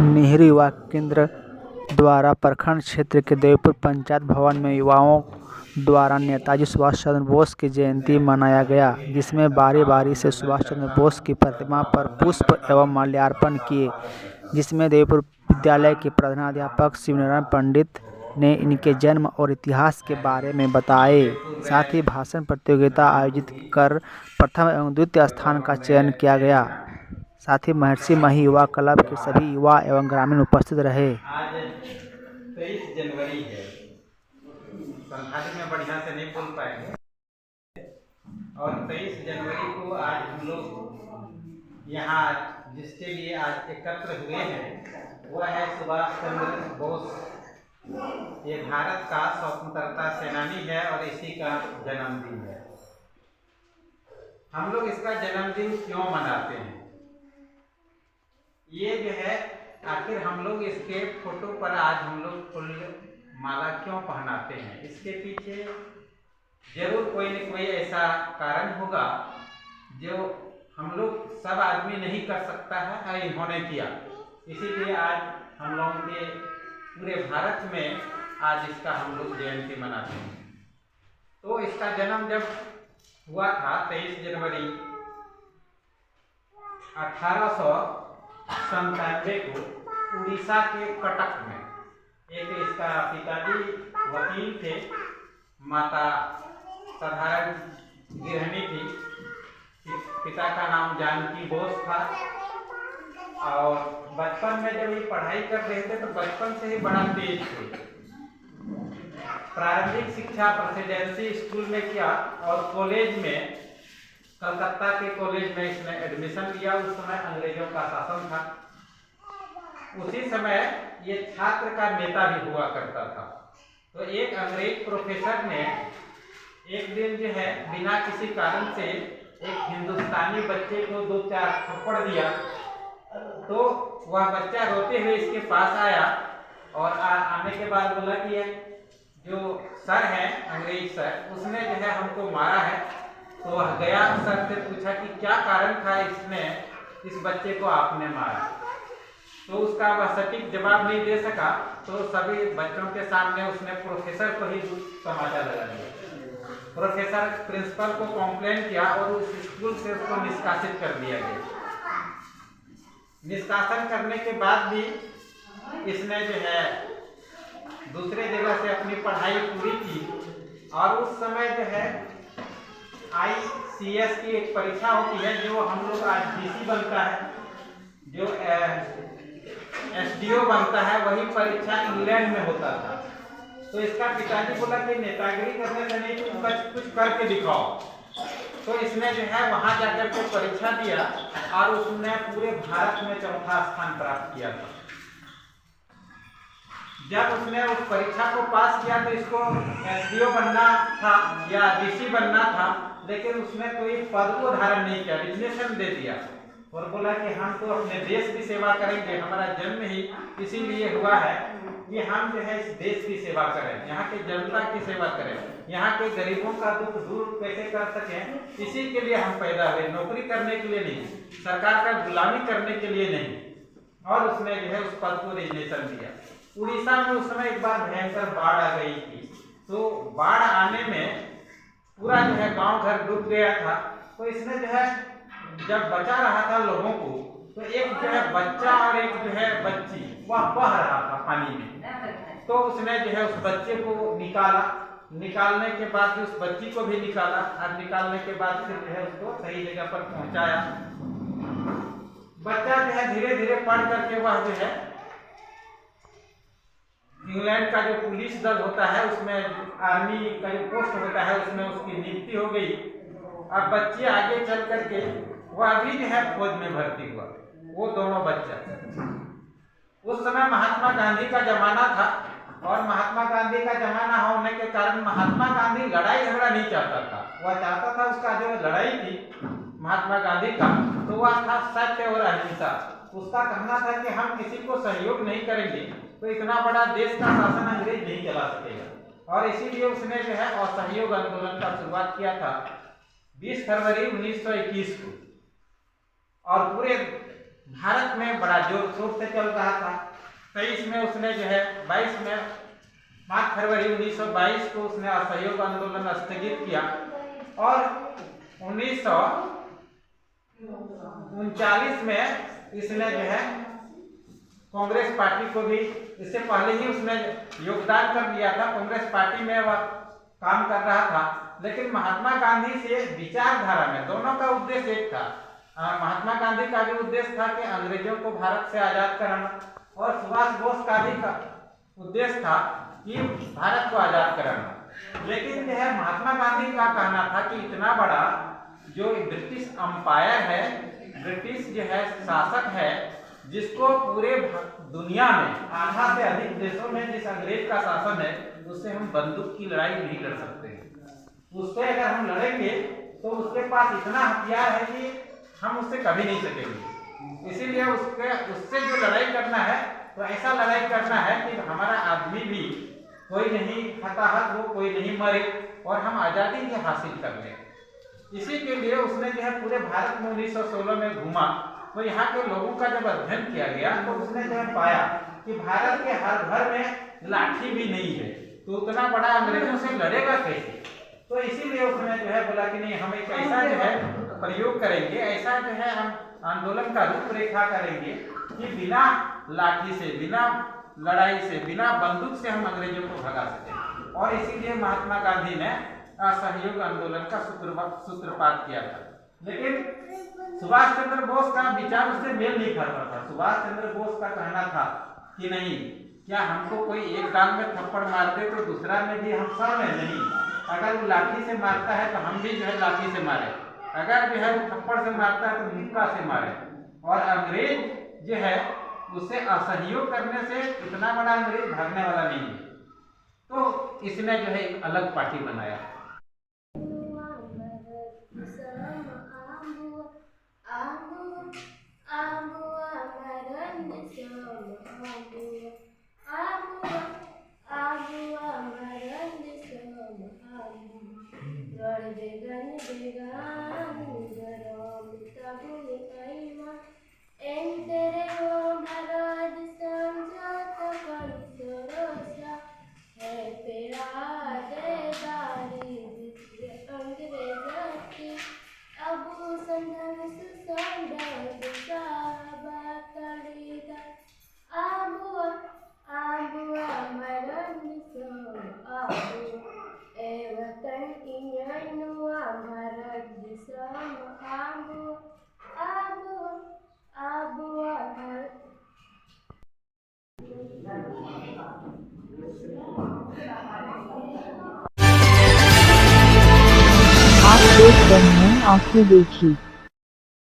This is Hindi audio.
नेहरू युवा केंद्र द्वारा प्रखंड क्षेत्र के देवपुर पंचायत भवन में युवाओं द्वारा नेताजी सुभाष चंद्र बोस की जयंती मनाया गया, जिसमें बारी बारी से सुभाष चंद्र बोस की प्रतिमा पर पुष्प एवं माल्यार्पण किए, जिसमें देवपुर विद्यालय के प्रधानाध्यापक शिवनारायण पंडित ने इनके जन्म और इतिहास के बारे में बताए। साथ ही भाषण प्रतियोगिता आयोजित कर प्रथम एवं द्वितीय स्थान का चयन किया गया। साथ ही महर्षि मही युवा क्लब के सभी युवा एवं ग्रामीण उपस्थित रहे। आज 23 जनवरी है, संघाली में बढ़िया से नहीं बोल पाएंगे। और 23 जनवरी को आज हम लोग यहाँ जिसके लिए आज एकत्र हुए हैं वह है सुभाष चंद्र बोस। ये भारत का स्वतंत्रता सेनानी है और इसी का जन्मदिन है। हम लोग इसका जन्मदिन क्यों मनाते हैं, ये जो है आखिर हम लोग इसके फोटो पर आज हम लोग फूल माला क्यों पहनाते हैं, इसके पीछे जरूर कोई न कोई ऐसा कारण होगा जो हम लोग सब आदमी नहीं कर सकता है और इन्होंने किया। इसीलिए आज हम लोगों के पूरे भारत में आज इसका हम लोग जयंती मनाते हैं। तो इसका जन्म जब हुआ था 23 जनवरी 1897 को उड़ीसा के कटक में। एक इसका पिताजी वकील थे, माता साधारण गृहिणी थी। पिता का नाम जानकी बोस था। और बचपन में जब ये पढ़ाई कर रहे थे तो बचपन से ही बड़ा तेज थे। प्रारंभिक शिक्षा प्रेसिडेंसी स्कूल में किया और कॉलेज में कलकत्ता के कॉलेज में इसने एडमिशन लिया। उस समय अंग्रेजों का शासन था। उसी समय ये छात्र का नेता भी हुआ करता था। तो एक अंग्रेज प्रोफेसर ने एक दिन जो है बिना किसी कारण से एक हिंदुस्तानी बच्चे को 2-4 थप्पड़ दिया। तो वह बच्चा रोते हुए इसके पास आया और आने के बाद बोला कि जो सर है अंग्रेज सर, उसने जो है हमको मारा है। तो वह गया सर से पूछा कि क्या कारण था इसने इस बच्चे को आपने मारा। तो उसका वह सटीक जवाब नहीं दे सका। तो सभी बच्चों के सामने उसने प्रोफेसर को ही समाचार लगा दिया। प्रोफेसर प्रिंसिपल को कंप्लेन किया और उस स्कूल से उसको निष्कासित कर दिया गया। निष्कासन करने के बाद भी इसने जो है दूसरे जगह से अपनी पढ़ाई पूरी की। और उस समय जो है ICS की एक परीक्षा होती है, जो हम लोग आज DC बनता है, जो SDO बनता है, वही परीक्षा इंग्लैंड में होता था। तो इसका पिताजी बोला कि नेतागिरी करने से नहीं, तुम कुछ करके दिखाओ। तो इसने जो है वहां जाकर के परीक्षा दिया और उसने पूरे भारत में चौथा स्थान प्राप्त किया था। जब उसने उस परीक्षा को पास किया तो इसको SDO बनना था या DC बनना था, लेकिन उसने कोई पद को धारण नहीं किया, रिजर्वेशन दे दिया और बोला कि हम तो अपने देश की सेवा करेंगे। हमारा जन्म ही इसीलिए हुआ है कि हम जो है इस देश की सेवा करें, यहाँ के जनता की सेवा करें, यहाँ के गरीबों का दुख दूर कैसे कर सकें, इसी के लिए हम पैदा हुए, नौकरी करने के लिए नहीं, सरकार का गुलामी करने के लिए नहीं। और उसने जो है उस पद को रिजर्वेशन दिया। उड़ीसा में उस समय एक बार भयंकर बाढ़ आ गई थी। तो बाढ़ आने में पूरा जो है गांव घर डूब गया था। तो इसने जो है जब बचा रहा था लोगों को, तो एक जो है बच्चा और एक जो है बच्ची वह बह रहा था पानी में। तो उसने जो है उस बच्चे को निकाला। निकालने के बाद उस बच्ची को भी निकाला और निकालने के बाद फिर जो है उसको सही जगह पर पहुंचाया। बच्चा जो है धीरे धीरे पढ़ करके वह जो है इंग्लैंड का जो पुलिस दल होता है, उसमें आर्मी का जो पोस्ट होता है, उसमें उसकी नियुक्ति हो गई। अब बच्चे आगे चल करके वह भी जो है फौज में भर्ती हुआ, वो दोनों बच्चा। उस समय महात्मा गांधी का जमाना था और महात्मा गांधी का जमाना होने के कारण महात्मा गांधी लड़ाई झगड़ा नहीं चाहता था। वह चाहता था उसका जो लड़ाई थी महात्मा गांधी का, तो वह था सत्य और अहिंसा। उसका कहना था कि हम किसी को सहयोग नहीं करेंगे तो इतना बड़ा देश का शासन अंग्रेज नहीं चला सकेगा। और इसीलिए उसने जो है असहयोग आंदोलन का शुरुआत किया था 20 फरवरी 1921 को। और पूरे भारत में बड़ा जोर शोर से चल रहा था। 23 में उसने जो है 22 में 5 फरवरी 1922 को उसने असहयोग आंदोलन स्थगित किया और 1939 में इसने जो है कांग्रेस पार्टी को भी, इससे पहले ही उसने योगदान कर दिया था, कांग्रेस पार्टी में वह काम कर रहा था। लेकिन महात्मा गांधी से विचारधारा में दोनों का उद्देश्य एक था। महात्मा गांधी का भी उद्देश्य था कि अंग्रेजों को भारत से आजाद कराना और सुभाष बोस का भी उद्देश्य था कि भारत को आजाद कराना। लेकिन जो है महात्मा गांधी का कहना था कि इतना बड़ा जो ब्रिटिश अंपायर है, ब्रिटिश जो है शासक है, जिसको पूरे दुनिया में आधा से अधिक देशों में जिस अंग्रेज का शासन है, उससे हम बंदूक की लड़ाई नहीं लड़ सकते। उससे अगर हम लड़ेंगे तो उसके पास इतना हथियार है कि हम उससे कभी नहीं सकेंगे। इसीलिए उससे जो लड़ाई करना है तो ऐसा लड़ाई करना है कि हमारा आदमी भी कोई नहीं हताहत हो, कोई नहीं मरे और हम आज़ादी की हासिल कर लें। इसी के लिए उसने जो है पूरे भारत में 1916 में घूमा। तो यहाँ के लोगों का जब अध्ययन किया गया तो उसने जो है पाया कि भारत के हर घर में लाठी भी नहीं है, तो उतना बड़ा अंग्रेजों से लड़ेगा कैसे। तो इसीलिए उसने जो है बोला कि नहीं, हम एक ऐसा जो है प्रयोग करेंगे, ऐसा जो है हम आंदोलन का रूपरेखा करेंगे कि बिना लाठी से, बिना लड़ाई से, बिना बंदूक से हम अंग्रेजों को भगा सकें। और इसीलिए महात्मा गांधी ने असहयोग आंदोलन का सूत्रपात किया था। लेकिन सुभाष चंद्र बोस का विचार उससे मेल नहीं खाता था। सुभाष चंद्र बोस का कहना था कि नहीं, क्या हमको कोई एक गाल में थप्पड़ मार दे तो दूसरा में भी हम सह में नहीं, अगर वो लाठी से मारता है तो हम भी जो है लाठी से मारे, अगर जो है वो थप्पड़ से मारता है तो मुक्का से मारे। और अंग्रेज जो है उससे असहयोग करने से इतना बड़ा अंग्रेज भागने वाला नहीं है। तो इसने जो है एक अलग पार्टी बनाया। आप देख रहे हैं आंखें देखी।